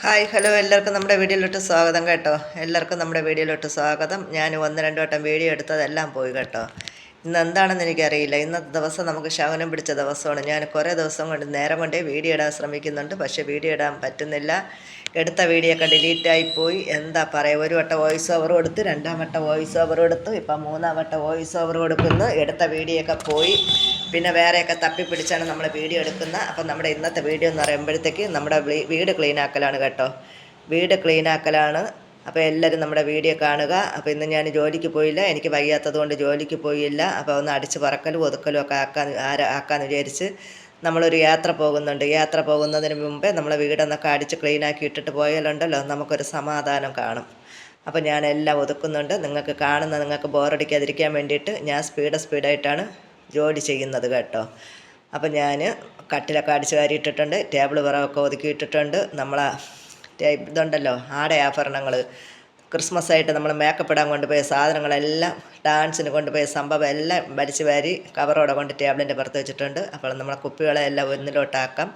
Hi hello എല്ലാവർക്കും നമ്മുടെ വീഡിയോയിലോട്ട് സ്വാഗതം കേട്ടോ. എല്ലാവർക്കും നമ്മുടെ വീഡിയോയിലോട്ട് സ്വാഗതം. ഞാൻ ഒന്ന് രണ്ട് വട്ടം വീഡിയോ എടുത്തതെല്ലാം പോയി കേട്ടോ. ഇന്ന് എന്താണെന്ന് എനിക്കറിയില്ല. ഇന്നത്തെ ദിവസം നമുക്ക് ശകുനം പിടിച്ച ദിവസമാണ്. ഞാൻ കുറേ ദിവസം കൊണ്ട് നേരം കൊണ്ടേ വീഡിയോ ഇടാൻ ശ്രമിക്കുന്നുണ്ട്, പക്ഷേ വീഡിയോ ഇടാൻ പറ്റുന്നില്ല. എടുത്ത വീഡിയോ ഒക്കെ ഡിലീറ്റായിപ്പോയി. എന്താ പറയുക, ഒരു വട്ടം വോയിസ് ഓവർ കൊടുത്ത്, രണ്ടാം വട്ടം വോയിസ് ഓവർ കൊടുത്തു, ഇപ്പം മൂന്നാം വട്ടം വോയിസ് ഓവർ കൊടുക്കുന്നു. എടുത്ത വീഡിയോ ഒക്കെ പോയി. പിന്നെ വേറെയൊക്കെ തപ്പിപ്പിടിച്ചാണ് നമ്മൾ വീഡിയോ എടുക്കുന്നത്. അപ്പം നമ്മുടെ ഇന്നത്തെ വീഡിയോ എന്ന് പറയുമ്പോഴത്തേക്ക് നമ്മുടെ വീട് ക്ലീനാക്കലാണ് കേട്ടോ. വീട് ക്ലീനാക്കലാണ്. അപ്പോൾ എല്ലാവരും നമ്മുടെ വീഡിയോ കാണുക. അപ്പോൾ ഇന്ന് ഞാൻ ജോലിക്ക് പോയില്ല, എനിക്ക് വയ്യാത്തത് കൊണ്ട് ജോലിക്ക് പോയില്ല. അപ്പോൾ ഒന്ന് അടിച്ച് പറക്കലും ഒതുക്കലും ഒക്കെ ആക്കാന്ന് വിചാരിച്ച് നമ്മളൊരു യാത്ര പോകുന്നുണ്ട്. യാത്ര പോകുന്നതിന് മുമ്പേ നമ്മളെ വീടൊന്നൊക്കെ അടിച്ച് ക്ലീനാക്കി ഇട്ടിട്ട് പോയാലുണ്ടല്ലോ നമുക്കൊരു സമാധാനം കാണും. അപ്പോൾ ഞാനെല്ലാം ഒതുക്കുന്നുണ്ട്. നിങ്ങൾക്ക് ബോറടിക്കാതിരിക്കാൻ വേണ്ടിയിട്ട് ഞാൻ സ്പീഡായിട്ടാണ് ജോലി ചെയ്യുന്നത് കേട്ടോ. അപ്പം ഞാൻ കട്ടിലൊക്കെ അടിച്ച് വാരിയിട്ടിട്ടുണ്ട്, ടേബിൾ പുറമൊക്കെ ഒതുക്കിയിട്ടിട്ടുണ്ട്. നമ്മളെ ഇതുണ്ടല്ലോ, ആഭരണങ്ങൾ ക്രിസ്മസ് ആയിട്ട് നമ്മൾ മേക്കപ്പ് ഇടാൻ കൊണ്ടുപോയ സാധനങ്ങളെല്ലാം, ഡാൻസിന് കൊണ്ടുപോയ സംഭവം എല്ലാം വലിച്ചു വാരി കവറോടെ കൊണ്ട് ടേബിളിൻ്റെ പുറത്ത് വെച്ചിട്ടുണ്ട്. അപ്പോൾ നമ്മളെ കുപ്പികളെല്ലാം ഒന്നിലോട്ടാക്കാം,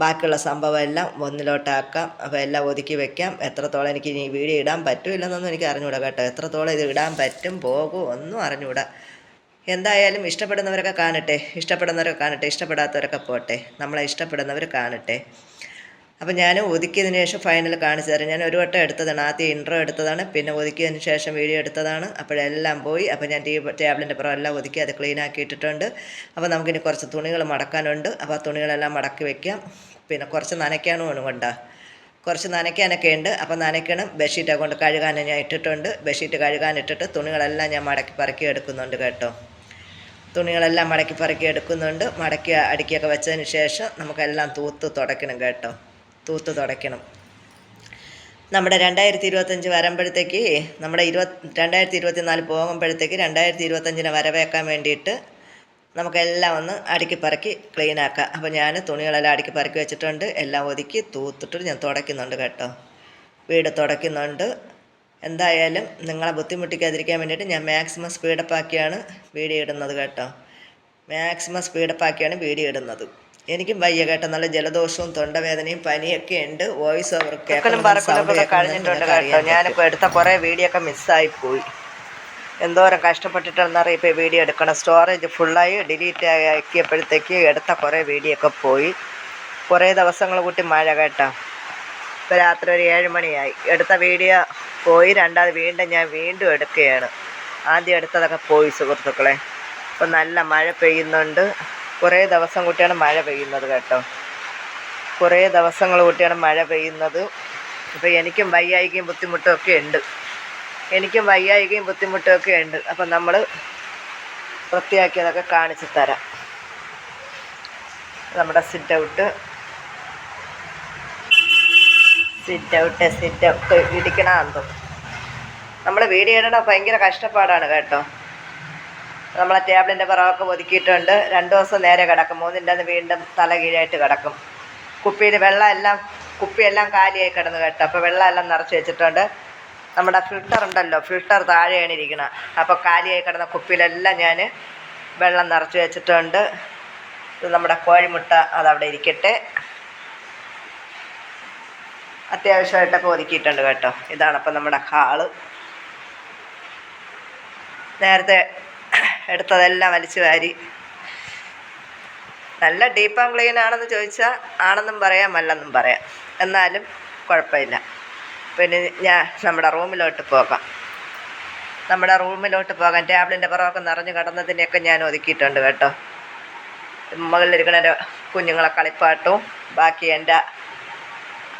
ബാക്കിയുള്ള സംഭവം എല്ലാം ഒന്നിലോട്ടാക്കാം. അപ്പോൾ എല്ലാം ഒതുക്കി വെക്കാം. എത്രത്തോളം എനിക്ക് ഇനി വീഡിയോ ഇടാൻ പറ്റുമില്ലെന്നൊന്നും എനിക്ക് അറിഞ്ഞുകൂടാ കേട്ടോ. എത്രത്തോളം ഇത് ഇടാൻ പറ്റും പോകും ഒന്നും അറിഞ്ഞുകൂടാ. എന്തായാലും ഇഷ്ടപ്പെടുന്നവരൊക്കെ കാണട്ടെ, ഇഷ്ടപ്പെടാത്തവരൊക്കെ പോട്ടെ. നമ്മളെ ഇഷ്ടപ്പെടുന്നവർ കാണട്ടെ. അപ്പം ഞാൻ ഒതുക്കിയതിന് ശേഷം ഫൈനൽ കാണിച്ചു തരാം. ഞാൻ ഒരു വട്ടം എടുത്തതാണ്, ആദ്യം ഇൻട്രോ എടുത്തതാണ്, പിന്നെ ഒതുക്കിയതിന് ശേഷം വീഡിയോ എടുത്തതാണ്. അപ്പോഴെല്ലാം പോയി. അപ്പോൾ ഞാൻ ടേബിളിൻ്റെ പുറം എല്ലാം ഒതുക്കി അത് ക്ലീൻ ആക്കി ഇട്ടിട്ടുണ്ട്. അപ്പോൾ നമുക്കിനി കുറച്ച് തുണികൾ മടക്കാനുണ്ട്. അപ്പോൾ ആ തുണികളെല്ലാം മടക്കി വയ്ക്കാം. പിന്നെ കുറച്ച് നനയ്ക്കാനും കൊണ്ടാ, കുറച്ച് നനയ്ക്കാനൊക്കെ ഉണ്ട്. അപ്പോൾ നനയ്ക്കണം. ബെഡ്ഷീറ്റൊക്കെ കൊണ്ട് കഴുകാൻ ഞാൻ ഇട്ടിട്ടുണ്ട്. ബെഡ്ഷീറ്റ് കഴുകാനിട്ടിട്ട് തുണികളെല്ലാം ഞാൻ മടക്കി പറക്കി എടുക്കുന്നുണ്ട് കേട്ടോ. തുണികളെല്ലാം മടക്കി പറക്കി എടുക്കുന്നുണ്ട്. മടക്കി അടുക്കിയൊക്കെ വെച്ചതിന് ശേഷം നമുക്കെല്ലാം തൂത്ത് തുടയ്ക്കണം കേട്ടോ. തൂത്ത് തുടയ്ക്കണം. നമ്മുടെ 2025 വരുമ്പോഴത്തേക്ക്, നമ്മുടെ 2024 പോകുമ്പോഴത്തേക്ക് 2025 വരവേക്കാൻ വേണ്ടിയിട്ട് നമുക്കെല്ലാം ഒന്ന് അടുക്കി പറക്കി ക്ലീനാക്കാം. അപ്പോൾ ഞാൻ തുണികളെല്ലാം അടുക്കി പറക്കി വെച്ചിട്ടുണ്ട്. എല്ലാം ഒതുക്കി തൂത്തിട്ട് ഞാൻ തുടയ്ക്കുന്നുണ്ട് കേട്ടോ. വീട് തുടയ്ക്കുന്നുണ്ട്. എന്തായാലും നിങ്ങളെ ബുദ്ധിമുട്ടിക്കാതിരിക്കാൻ വേണ്ടിയിട്ട് ഞാൻ മാക്സിമം സ്പീഡപ്പാക്കിയാണ് വീഡിയോ ഇടുന്നത് കേട്ടോ. മാക്സിമം സ്പീഡപ്പാക്കിയാണ് വീഡിയോ ഇടുന്നത്. എനിക്കും വയ്യ കേട്ടോ, നല്ല ജലദോഷവും തൊണ്ടവേദനയും പനിയൊക്കെ ഉണ്ട്. വോയിസ് ഓവർ കഴിഞ്ഞിട്ടുണ്ട് കേട്ടോ. ഞാനിപ്പോൾ എടുത്ത കുറേ വീഡിയോ ഒക്കെ മിസ്സായിപ്പോയി. എന്തോരം കഷ്ടപ്പെട്ടിട്ടെന്നറിയാം ഇപ്പോൾ വീഡിയോ എടുക്കണം. സ്റ്റോറേജ് ഫുള്ളായി ഡിലീറ്റ് ആക്കിയപ്പോഴത്തേക്ക് എടുത്ത കുറേ വീഡിയോ ഒക്കെ പോയി. കുറേ ദിവസങ്ങൾ കൂട്ടി മഴ കേട്ടോ. ഇപ്പോൾ രാത്രി ഒരു 7 മണിയായി. എടുത്ത വീഡിയോ പോയി. രണ്ടാമത് ഞാൻ വീണ്ടും എടുക്കുകയാണ്. ആദ്യം എടുത്തതൊക്കെ പോയി സുഹൃത്തുക്കളെ. ഇപ്പോൾ നല്ല മഴ പെയ്യുന്നുണ്ട്. കുറേ ദിവസം കൂട്ടിയാണ് മഴ പെയ്യുന്നത് കേട്ടോ. കുറേ ദിവസങ്ങൾ കൂട്ടിയാണ് മഴ പെയ്യുന്നത്. ഇപ്പോൾ എനിക്കും വയ്യായികയും ബുദ്ധിമുട്ടുമൊക്കെ ഉണ്ട്. അപ്പം നമ്മൾ വൃത്തിയാക്കിയതൊക്കെ കാണിച്ചു തരാം. നമ്മുടെ സിറ്റ് ഔട്ട് ഇടിക്കണമെന്തോ. നമ്മൾ വീഡിയോ ഇടണം ഭയങ്കര കഷ്ടപ്പാടാണ് കേട്ടോ. നമ്മളെ ടേബിളിൻ്റെ പുറമൊക്കെ ഒതുക്കിയിട്ടുണ്ട്. 2 ദിവസം നേരെ കിടക്കും. 3ൻ്റെ അന്ന് വീണ്ടും തല കീഴായിട്ട് കിടക്കും. കുപ്പിയിൽ കുപ്പിയെല്ലാം കാലിയായി കിടന്നു കേട്ടോ. അപ്പോൾ വെള്ളമെല്ലാം നിറച്ച് വെച്ചിട്ടുണ്ട്. നമ്മുടെ ഫിൽറ്റർ ഉണ്ടല്ലോ, ഫിൽറ്റർ താഴെയാണ് ഇരിക്കണം. അപ്പോൾ കാലിയായി കിടന്ന കുപ്പിയിലെല്ലാം ഞാൻ വെള്ളം നിറച്ച് വെച്ചിട്ടുണ്ട്. ഇത് നമ്മുടെ കോഴിമുട്ട, അതവിടെ ഇരിക്കട്ടെ. അത്യാവശ്യമായിട്ടൊക്കെ ഒതുക്കിയിട്ടുണ്ട് കേട്ടോ. ഇതാണപ്പം നമ്മുടെ ഹാള്. നേരത്തെ എടുത്തതെല്ലാം വലിച്ചു വാരി. നല്ല ഡീപ്പ് ആൻഡ് ക്ലീൻ ആണെന്ന് ചോദിച്ചാൽ ആണെന്നും പറയാം, അല്ലെന്നും പറയാം. എന്നാലും കുഴപ്പമില്ല. പിന്നെ ഞാൻ നമ്മുടെ റൂമിലോട്ട് പോകാം. ടേബിളിൻ്റെ പുറമൊക്കെ നിറഞ്ഞു കിടന്നതിനെയൊക്കെ ഞാൻ ഒതുക്കിയിട്ടുണ്ട് കേട്ടോ. മുകളിലിരിക്കുന്ന എൻ്റെ കുഞ്ഞുങ്ങളെ കളിപ്പാട്ടവും ബാക്കി എൻ്റെ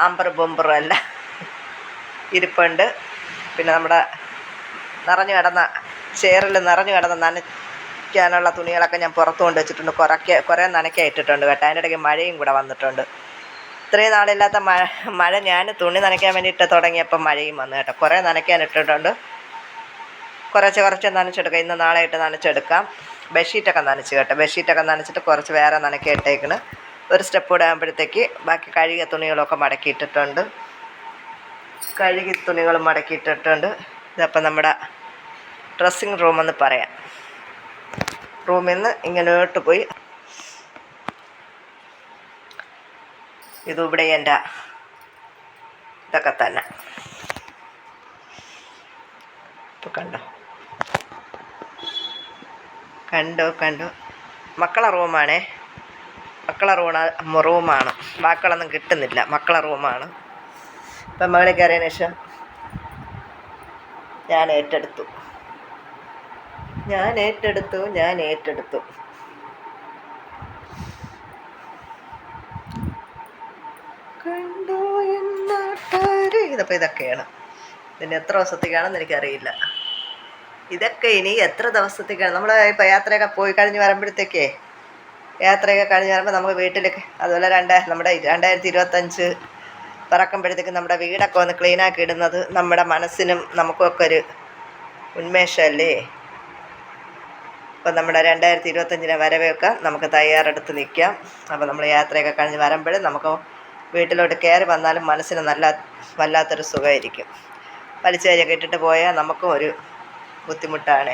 അമ്പറും ബൊമ്പറും എല്ലാം ഇരിപ്പുണ്ട്. പിന്നെ നമ്മുടെ ചെയറിൽ നിറഞ്ഞു കിടന്ന നനയ്ക്കാനുള്ള തുണികളൊക്കെ ഞാൻ പുറത്തു കൊണ്ട് വെച്ചിട്ടുണ്ട്. കുറേ നനയ്ക്കാൻ ഇട്ടിട്ടുണ്ട് കേട്ടോ. അതിൻ്റെ ഇടയ്ക്ക് മഴയും കൂടെ വന്നിട്ടുണ്ട്. ഇത്രയും നാളില്ലാത്ത മഴ ഞാൻ തുണി നനയ്ക്കാൻ വേണ്ടിയിട്ട് തുടങ്ങിയപ്പോൾ മഴയും വന്നു കേട്ടോ. കുറേ നനയ്ക്കാൻ ഇട്ടിട്ടുണ്ട്. കുറച്ച് നനച്ചെടുക്കാം. ഇന്ന് നാളെ ഇട്ട് നനച്ചെടുക്കാം. ബെഡ്ഷീറ്റൊക്കെ നനച്ച് കേട്ടോ. ബെഡ്ഷീറ്റൊക്കെ നനച്ചിട്ട് കുറച്ച് വേറെ നനയ്ക്കാൻ ഇട്ടേക്കണ്. ഒരു സ്റ്റെപ്പ് ഇടാകുമ്പോഴത്തേക്ക് ബാക്കി കഴുകിയ തുണികളൊക്കെ മടക്കിയിട്ടിട്ടുണ്ട്. ഇതപ്പം നമ്മുടെ ഡ്രസ്സിങ് റൂമെന്ന് പറയാം. റൂമിൽ നിന്ന് ഇങ്ങോട്ട് പോയി ഇതിവിടെ എൻ്റെ ഇതൊക്കെ തന്നെ. ഇപ്പോൾ കണ്ടോ മക്കളെ റൂമാണ്. വാക്കുകളൊന്നും കിട്ടുന്നില്ല. മക്കളെ റൂമാണ്. ഇപ്പം മകളെ കയറിയതിന് ശേഷം ഞാൻ ഏറ്റെടുത്തു. കണ്ടോ എന്നാട്ടാര്. ഇതൊക്കെയാണ്. ഇതിന് എത്ര ദിവസത്തേക്കാണെന്ന് എനിക്കറിയില്ല. ഇതൊക്കെ ഇനി എത്ര ദിവസത്തേക്കാണ്. നമ്മൾ ഇപ്പോൾ യാത്രയൊക്കെ പോയി കഴിഞ്ഞ് വരുമ്പോഴത്തേക്കേ നമുക്ക് വീട്ടിലേക്ക് അതുപോലെ നമ്മുടെ 2025 പിറക്കുമ്പോഴത്തേക്കും നമ്മുടെ വീടൊക്കെ ഒന്ന് ക്ലീനാക്കി ഇടുന്നത് നമ്മുടെ മനസ്സിനും നമുക്കൊക്കെ ഒരു ഉന്മേഷമല്ലേ. അപ്പം നമ്മുടെ 2025 വരവേൽക്കാൻ നമുക്ക് തയ്യാറെടുത്ത് നിൽക്കാം. അപ്പോൾ നമ്മൾ യാത്രയൊക്കെ കഴിഞ്ഞ് വരുമ്പോഴും നമുക്ക് വീട്ടിലോട്ട് കയറി വന്നാലും മനസ്സിന് വല്ലാത്തൊരു സുഖമായിരിക്കും. വലിച്ചേരിയൊക്കെ ഇട്ടിട്ട് പോയാൽ നമുക്കും ഒരു ബുദ്ധിമുട്ടാണ്.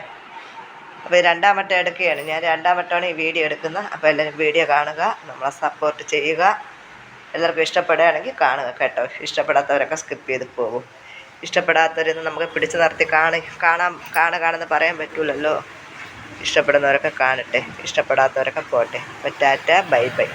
അപ്പോൾ രണ്ടാം വട്ടം എടുക്കുകയാണ് ഞാൻ. രണ്ടാം വട്ടമാണ് ഈ വീഡിയോ എടുക്കുന്നത്. അപ്പോൾ എല്ലാവരും വീഡിയോ കാണുക, നമ്മളെ സപ്പോർട്ട് ചെയ്യുക. എല്ലാവർക്കും ഇഷ്ടപ്പെടുകയാണെങ്കിൽ കാണുക കേട്ടോ. ഇഷ്ടപ്പെടാത്തവരൊക്കെ സ്കിപ്പ് ചെയ്ത് പോകും. ഇഷ്ടപ്പെടാത്തവരൊന്നും നമുക്ക് പിടിച്ചു നിർത്തി കാണുകയാണെന്ന് പറയാൻ പറ്റില്ലല്ലോ. ഇഷ്ടപ്പെടുന്നവരൊക്കെ കാണട്ടെ, ഇഷ്ടപ്പെടാത്തവരൊക്കെ പോട്ടെ. അപ്പോൾ ടാറ്റ, ബൈ ബൈ.